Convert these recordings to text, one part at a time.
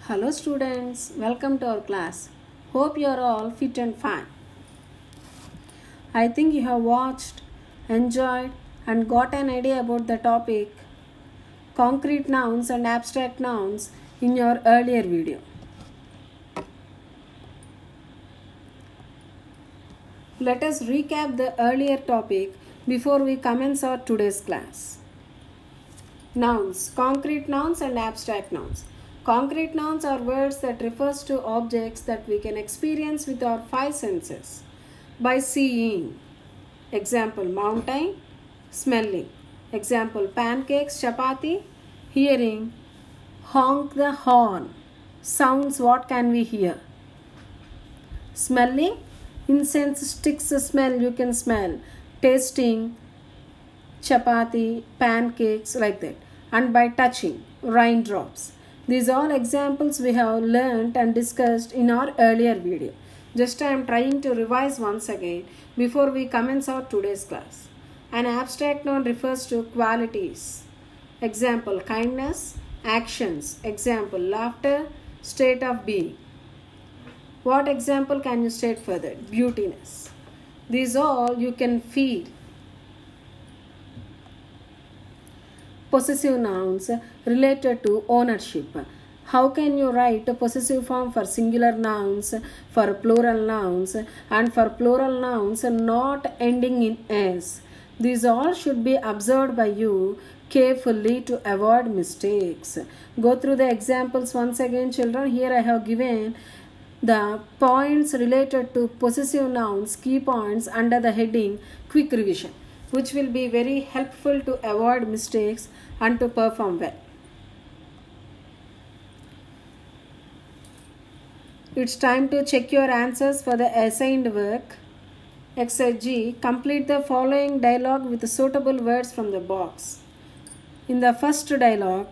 Hello students, welcome to our class. Hope you are all fit and fine. I think you have watched, enjoyed and got an idea about the topic concrete nouns and abstract nouns in your earlier video. Let us recap the earlier topic before we commence our today's class. Nouns, concrete nouns and abstract nouns. Concrete nouns are words that refers to objects that we can experience with our five senses by seeing. Example, mountain, smelling. Example, pancakes, chapati, hearing, honk the horn. Sounds, what can we hear? Smelling, incense sticks smell, you can smell. Tasting, chapati, pancakes, like that. And by touching, raindrops. These are all examples we have learnt and discussed in our earlier video. Just I am trying to revise once again before we commence our today's class. An abstract noun refers to qualities. Example, kindness, actions. Example, laughter, state of being. What example can you state further? Beautiness. These all you can feel. Possessive nouns related to ownership. How can you write a possessive form for singular nouns, for plural nouns, and for plural nouns not ending in s? These all should be observed by you carefully to avoid mistakes. Go through the examples once again, children. Here I have given the points related to possessive nouns, key points under the heading quick revision, which will be very helpful to avoid mistakes and to perform well. It's time to check your answers for the assigned work. Exercise G. Complete the following dialogue with suitable words from the box. In the first dialogue,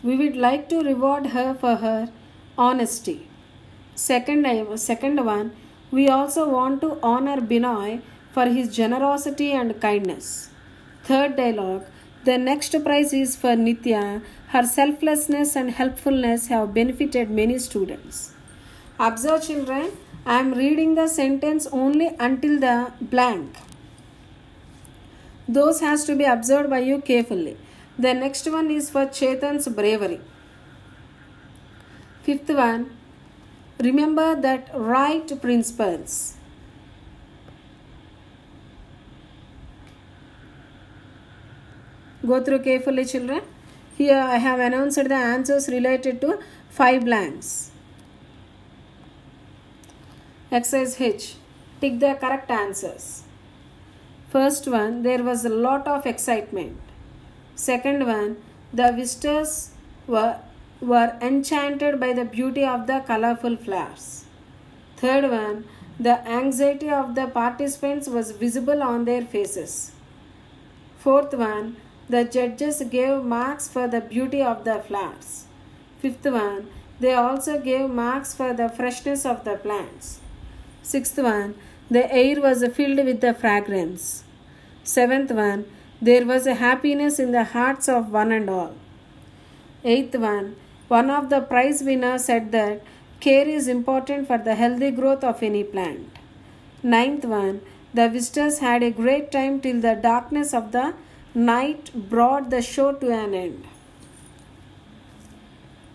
we would like to reward her for her honesty. Second one, we also want to honor Binoy for his generosity and kindness. Third dialogue, the next prize is for Nitya. Her selflessness and helpfulness have benefited many students. Observe, children, I am reading the sentence only until the blank. Those has to be observed by you carefully. The next one is for Chetan's bravery. Fifth one, remember that right principles. Go through carefully, children. Here I have announced the answers related to 5 blanks. Exercise H. Tick the correct answers. First one, there was a lot of excitement. Second one, the visitors were enchanted by the beauty of the colorful flowers. Third one, the anxiety of the participants was visible on their faces. Fourth one, the judges gave marks for the beauty of the flowers. Fifth one, they also gave marks for the freshness of the plants. Sixth one, the air was filled with the fragrance. Seventh one, there was a happiness in the hearts of one and all. Eighth one of the prize winners said that care is important for the healthy growth of any plant. Ninth one, the visitors had a great time till the darkness of the night brought the show to an end.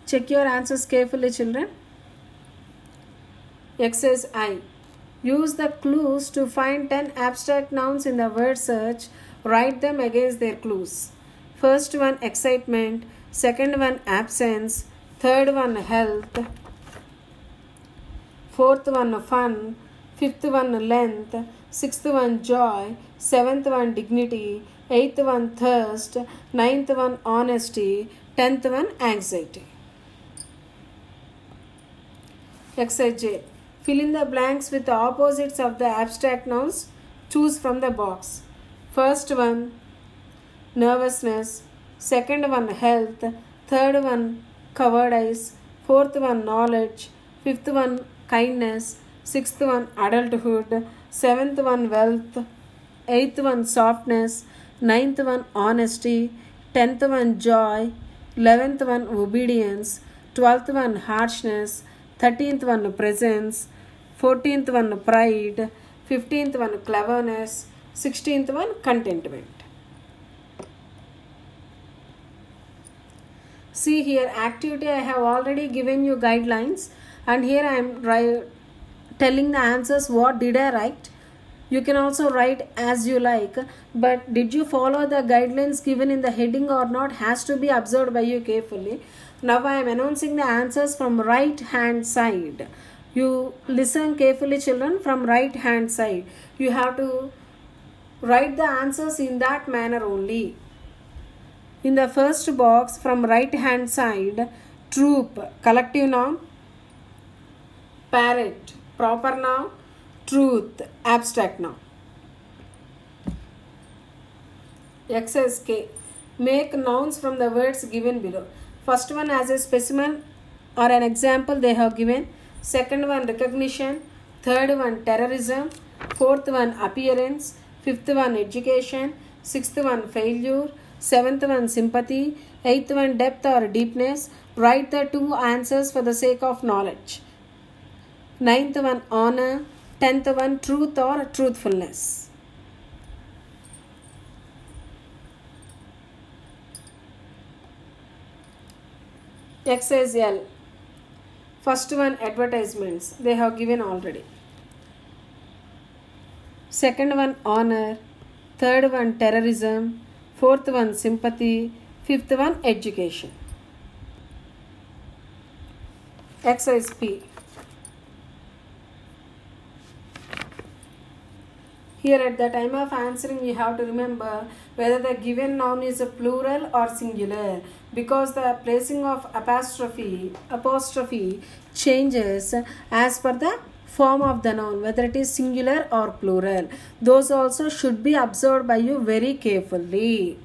Check your answers carefully, children. Exercise I. Use the clues to find 10 abstract nouns in the word search. Write them against their clues. First one, excitement. Second one, absence. Third one, health. Fourth one, fun. Fifth one, length. Sixth one, joy. Seventh one, dignity. Eighth one, thirst. Ninth one, honesty. 10th one, anxiety. Exercise J. Fill in the blanks with the opposites of the abstract nouns. Choose from the box. First one, nervousness. Second one, health. Third one, cowardice. Fourth one, knowledge. Fifth one, kindness. Sixth one, adulthood. Seventh one, wealth. 8th one softness, 9th one honesty, 10th one joy, 11th one obedience, 12th one harshness, 13th one presence, 14th one pride, 15th one cleverness, 16th one contentment. See here, activity I have already given you guidelines, and here I am telling the answers what did I write. You can also write as you like, but did you follow the guidelines given in the heading or not has to be observed by you carefully. Now I am announcing the answers from right hand side. You listen carefully, children, from right hand side. You have to write the answers in that manner only. In the first box from right hand side, troop, collective noun, parrot, proper noun, truth, abstract noun. Exercise K. Make nouns from the words given below. First one as a specimen or an example they have given. Second one recognition. Third one terrorism. Fourth one appearance. Fifth one education. Sixth one failure. Seventh one sympathy. Eighth one depth or deepness. Write the two answers for the sake of knowledge. Ninth one honor. 10th one truth or truthfulness. Exercise L. First one advertisements. They have given already. Second one honor. Third one terrorism. Fourth one sympathy. Fifth one education. Exercise P. Here at the time of answering you have to remember whether the given noun is a plural or singular, because the placing of apostrophe changes as per the form of the noun, whether it is singular or plural. Those also should be observed by you very carefully.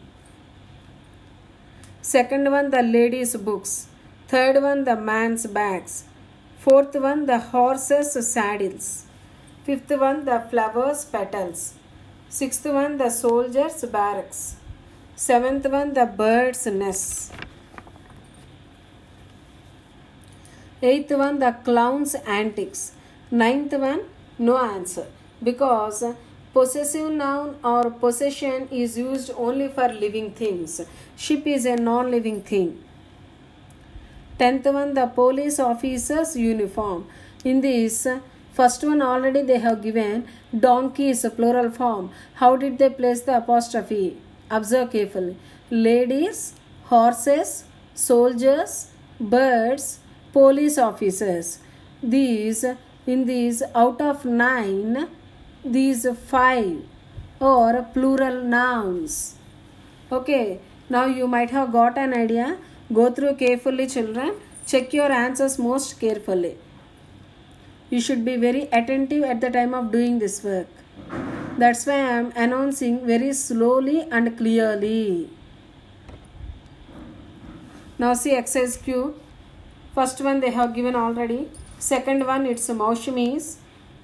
Second one, the lady's books. Third one, the man's bags. Fourth one, the horse's saddles. Fifth one, the flower's petals. Sixth one, the soldier's barracks. Seventh one, the bird's nest. Eighth one, the clown's antics. Ninth one, no answer, because possessive noun or possession is used only for living things. Ship is a non-living thing. 10th one, the police officer's uniform. In this first one already they have given donkey is a plural form. How did they place the apostrophe? Observe carefully. Ladies, horses, soldiers, birds, police officers. In these out of 9, these 5 are plural nouns. Okay, now you might have got an idea. Go through carefully, children. Check your answers most carefully. You should be very attentive at the time of doing this work. That's why I am announcing very slowly and clearly. Now see exercise Q. First one they have given already. Second one it's Maushmis.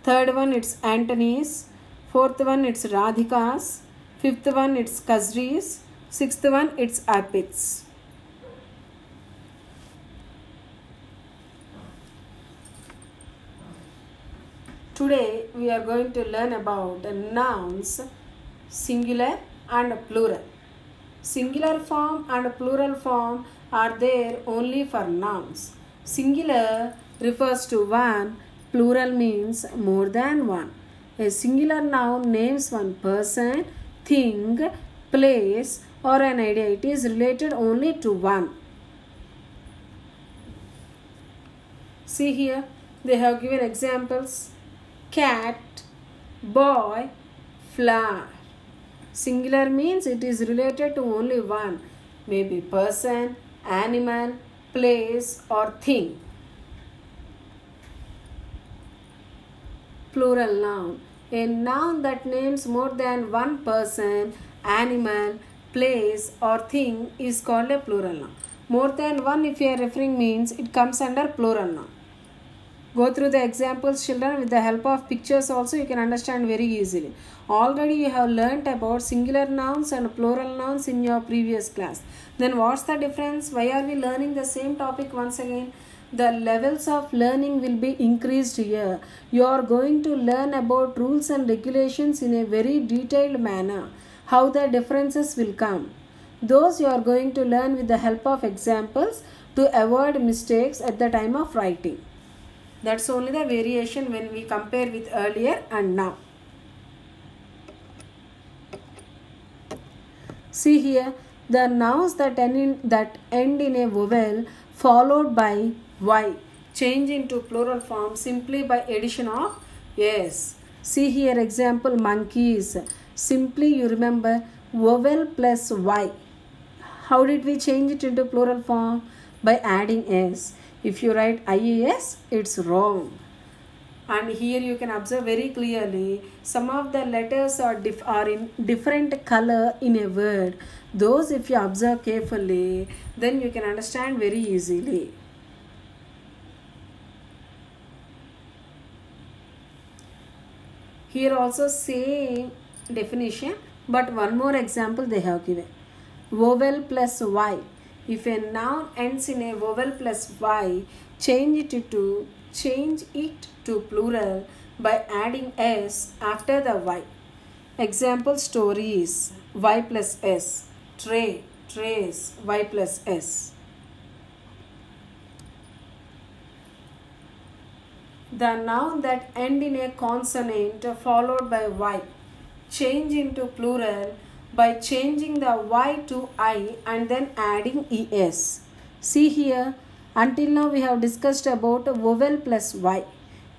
Third one it's Antonies. Fourth one it's Radhikas. Fifth one it's Kazris. Sixth one it's Arpits. Today we are going to learn about nouns, singular and plural. Singular form and plural form are there only for nouns. Singular refers to one, plural means more than one. A singular noun names one person, thing, place or an idea. It is related only to one. See here, they have given examples. Cat, boy, flower. Singular means it is related to only one, maybe person, animal, place or thing. Plural noun. A noun that names more than one person, animal, place or thing is called a plural noun. More than one if you are referring means it comes under plural noun. Go through the examples, children. With the help of pictures also you can understand very easily. Already you have learnt about singular nouns and plural nouns in your previous class. Then what's the difference? Why are we learning the same topic once again? The levels of learning will be increased here. You are going to learn about rules and regulations in a very detailed manner. How the differences will come. Those you are going to learn with the help of examples to avoid mistakes at the time of writing. That's only the variation when we compare with earlier and now. See here, the nouns that end in a vowel followed by y change into plural form simply by addition of s. See here example monkeys. Simply you remember vowel plus y. How did we change it into plural form? By adding s. If you write IES, it's wrong. And here you can observe very clearly some of the letters are in different color in a word. Those if you observe carefully, then you can understand very easily. Here also same definition, but one more example they have given. Vowel plus y. If a noun ends in a vowel plus y, change it to plural by adding s after the y. Example stories, y plus s. Tray, trays, y plus s. The noun that end in a consonant followed by y change into plural by changing the y to I and then adding es. See here, until now we have discussed about vowel plus y.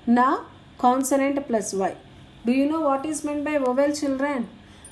Now consonant plus y. Do you know what is meant by vowel, children?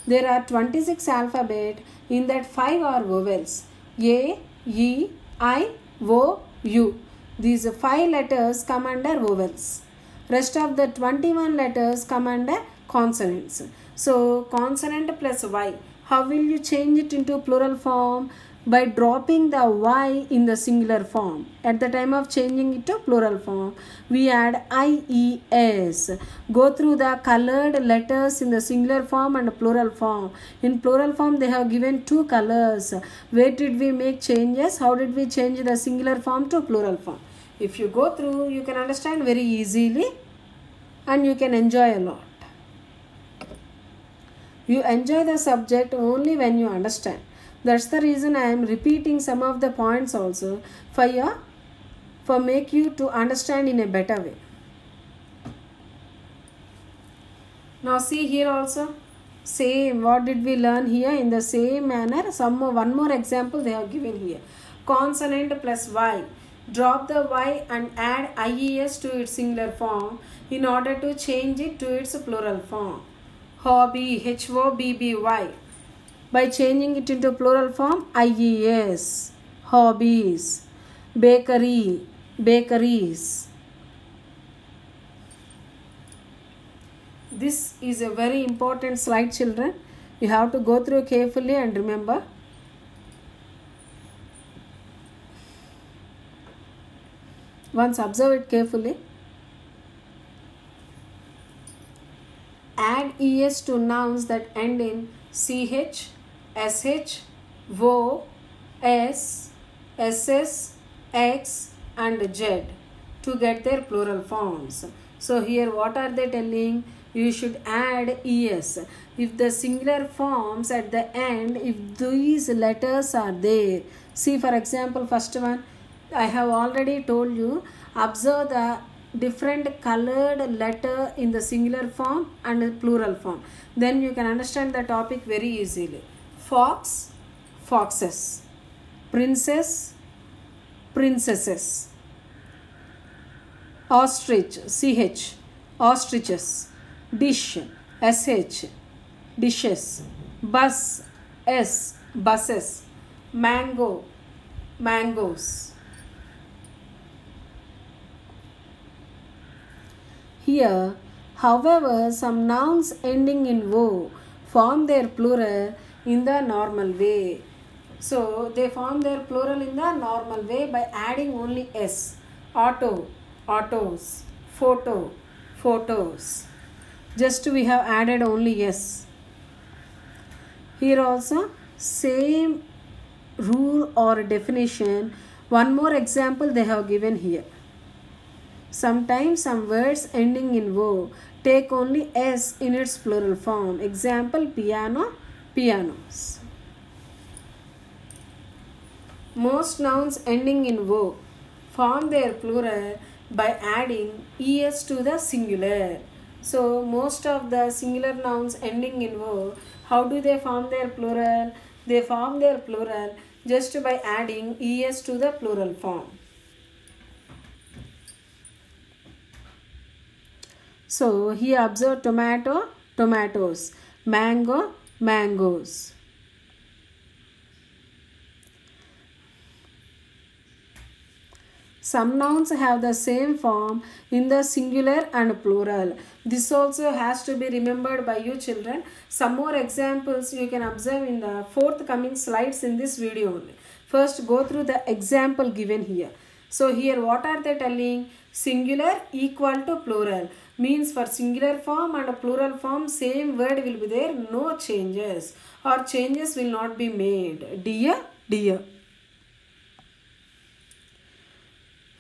There are 26 alphabet, in that 5 are vowels. A, E, I, O, U. These 5 letters come under vowels. Rest of the 21 letters come under consonants. So consonant plus y. How will you change it into plural form? By dropping the y in the singular form. At the time of changing it to plural form, we add IES. Go through the colored letters in the singular form and plural form. In plural form, they have given 2 colors. Where did we make changes? How did we change the singular form to plural form? If you go through, you can understand very easily and you can enjoy a lot. You enjoy the subject only when you understand. That's the reason I am repeating some of the points also for make you to understand in a better way. Now see here also, same what did we learn here in the same manner. One more example they have given here. Consonant plus y. Drop the y and add IES to its singular form in order to change it to its plural form. Hobby, HOBBY. By changing it into plural form, IES. Hobbies. Bakery, bakeries. This is a very important slide, children. You have to go through carefully and remember. Once observe it carefully. Add ES to nouns that end in CH, SH, VO, S, SS, X and Z to get their plural forms. So here what are they telling? You should add ES. If the singular forms at the end, if these letters are there. See for example first one, I have already told you, observe the different colored letter in the singular form and the plural form. Then you can understand the topic very easily. Fox, foxes. Princess, princesses. Ostrich, CH, ostriches. Dish, SH, dishes. Bus, S, buses. Mango, mangoes. Here, however, some nouns ending in O form their plural in the normal way. So, they form their plural in the normal way by adding only S. Auto, autos. photo, photos. Just we have added only s. Here also same rule or definition. One more example they have given here. Sometimes some words ending in o take only s in its plural form. Example, piano, pianos. Most nouns ending in o form their plural by adding es to the singular. So most of the singular nouns ending in o, how do they form their plural? They form their plural just by adding es to the plural form. So here observe tomato, tomatoes, mango, mangoes. Some nouns have the same form in the singular and plural. This also has to be remembered by you children. Some more examples you can observe in the forthcoming slides in this video only. First go through the example given here. So here what are they telling? Singular equal to plural. Means for singular form and plural form same word will be there. No changes or changes will not be made. Dear, dear.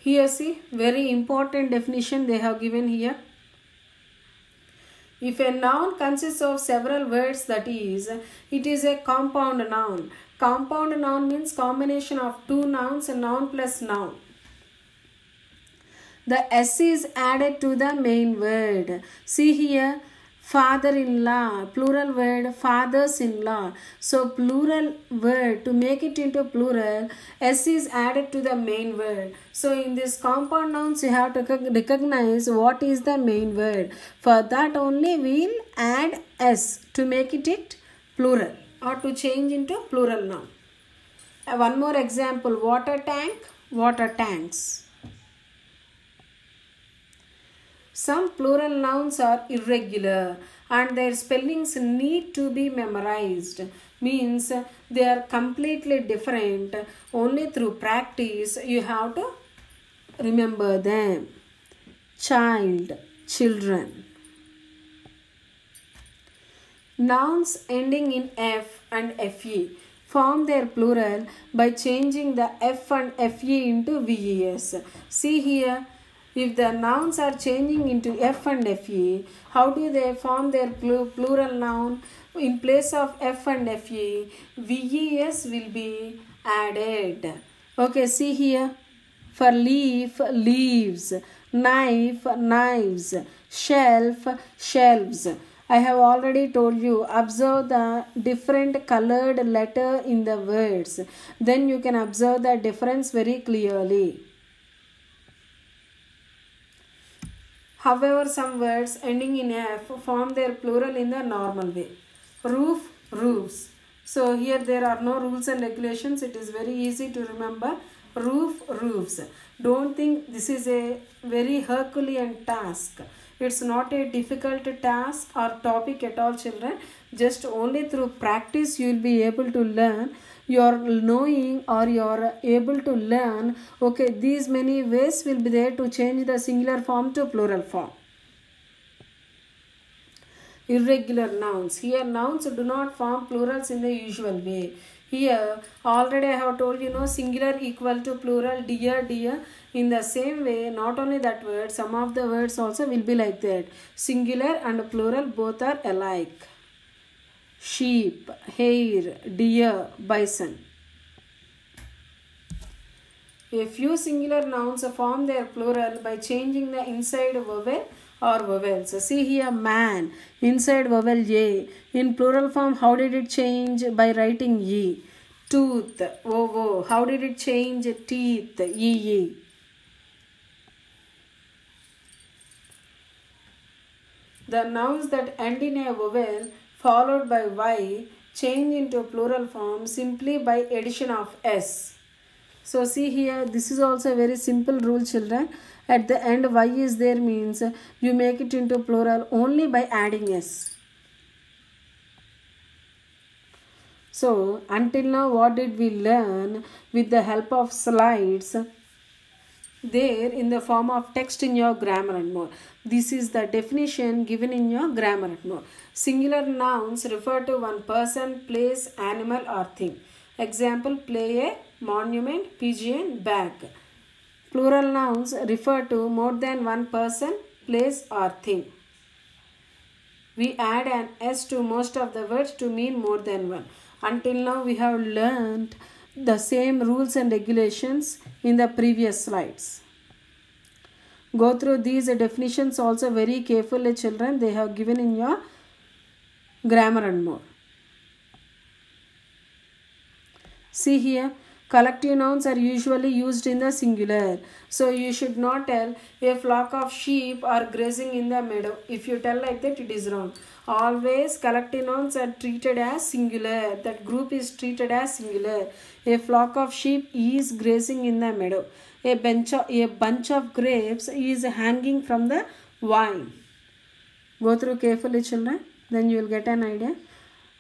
Here see, very important definition they have given here. If a noun consists of several words, that is, it is a compound noun. Compound noun means combination of two nouns, a noun plus noun. The s is added to the main word. See here, father-in-law, plural word, fathers-in-law. So plural word, to make it into plural, s is added to the main word. So in this compound nouns, you have to recognize what is the main word. For that only we'll add s to make it plural or to change into plural noun. One more example, water tank, water tanks. Some plural nouns are irregular and their spellings need to be memorized. Means they are completely different. Only through practice you have to remember them. Child, children. Nouns ending in f and fe form their plural by changing the f and fe into ves. See here. If the nouns are changing into f and fe, how do they form their plural noun? In place of f and fe, ves will be added. Okay, see here. For leaf, leaves. Knife, knives. Shelf, shelves. I have already told you, observe the different colored letter in the words. Then you can observe the difference very clearly. However, some words ending in f form their plural in the normal way. Roof, roofs. So here there are no rules and regulations. It is very easy to remember. Roof, roofs. Don't think this is a very Herculean task. It's not a difficult task or topic at all, children. Just only through practice you will be able to learn. You're knowing or you're able to learn, okay, these many ways will be there to change the singular form to plural form. Irregular nouns. Here nouns do not form plurals in the usual way. Here already I have told you, singular equal to plural, dear, dear. In the same way, not only that word, some of the words also will be like that. Singular and plural both are alike. Sheep, hare, deer, bison. A few singular nouns form their plural by changing the inside vowel or vowels. See here, man, inside vowel a. In plural form, how did it change? By writing e. Tooth, o. How did it change? Teeth, e. The nouns that end in a vowel followed by y change into plural form simply by addition of s. So see here, this is also a very simple rule, children. At the end y is there means you make it into plural only by adding s. So until now what did we learn? With the help of slides, there in the form of text in your grammar and more. This is the definition given in your grammar and more. Singular nouns refer to one person, place, animal or thing. Example, play, a monument, pigeon, bag. Plural nouns refer to more than one person, place or thing. We add an s to most of the words to mean more than one. Until now we have learned the same rules and regulations in the previous slides. Go through these definitions also very carefully, children. They have given in your grammar and more. See here, collective nouns are usually used in the singular. So you should not tell a flock of sheep are grazing in the meadow. If you tell like that, it is wrong. Always collective nouns are treated as singular. That group is treated as singular. A flock of sheep is grazing in the meadow. A bunch of grapes is hanging from the vine. Go through carefully, children. Then you will get an idea.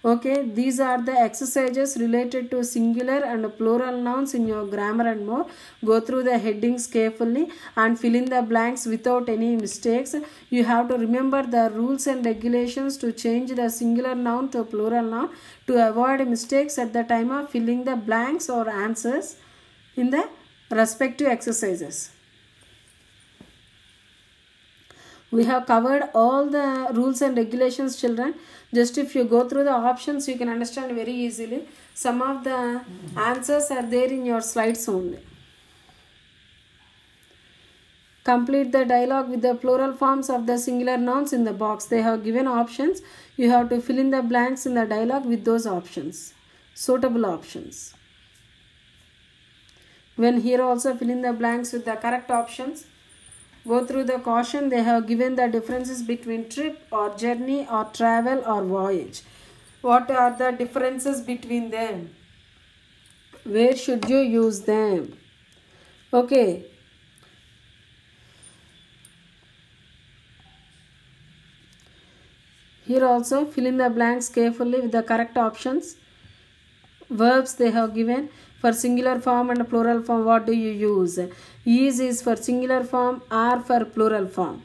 Okay, these are the exercises related to singular and plural nouns in your grammar and more. Go through the headings carefully and fill in the blanks without any mistakes. You have to remember the rules and regulations to change the singular noun to plural noun to avoid mistakes at the time of filling the blanks or answers in the respective exercises. We have covered all the rules and regulations, children. Just if you go through the options, you can understand very easily. Some of the answers are there in your slides only. Complete the dialogue with the plural forms of the singular nouns in the box. They have given options. You have to fill in the blanks in the dialogue with those options. Suitable options. When here also fill in the blanks with the correct options. Go through the caution. They have given the differences between trip or journey or travel or voyage. What are the differences between them? Where should you use them? Okay. Here also fill in the blanks carefully with the correct options. Verbs they have given. For singular form and plural form, what do you use? Is for singular form, are for plural form.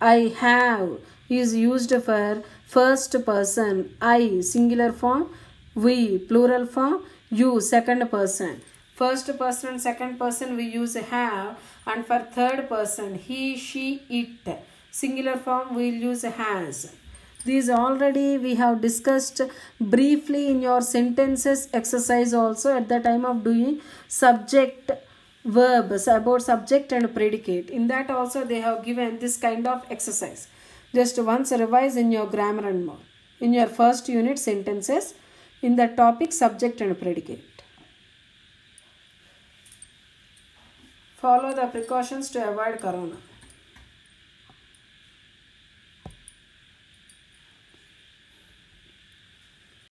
I have is used for first person. I singular form, we plural form, you second person. First person and second person we use have, and for third person he, she, it. Singular form we will use has. These already we have discussed briefly in your sentences exercise also at the time of doing subject verbs about subject and predicate. In that also they have given this kind of exercise. Just once revise in your grammar and more. In your first unit sentences in the topic subject and predicate. Follow the precautions to avoid corona.